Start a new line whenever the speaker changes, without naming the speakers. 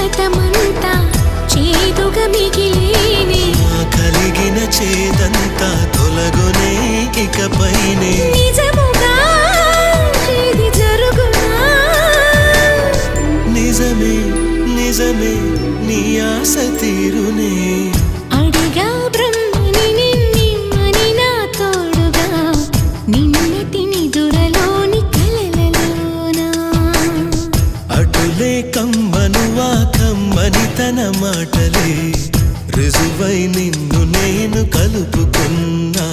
సతతమంతా చేదుగా మిగిలేనే
కలిగిన చేదంతా తొలగునే ఇకపైనే
నిజముగా ఇది జరుగునా
నిజమే నిజమే నీ ఆశ తీరునే
అడిగా బ్రహ్మని నిన్నని నా తోడుగా నిన్నటి నిదురలోని కలలలోనా
అటులే కమ్మనువా కమ్మని తన మాటలే రుజువై నిన్ను నేను కలుపుకున్నా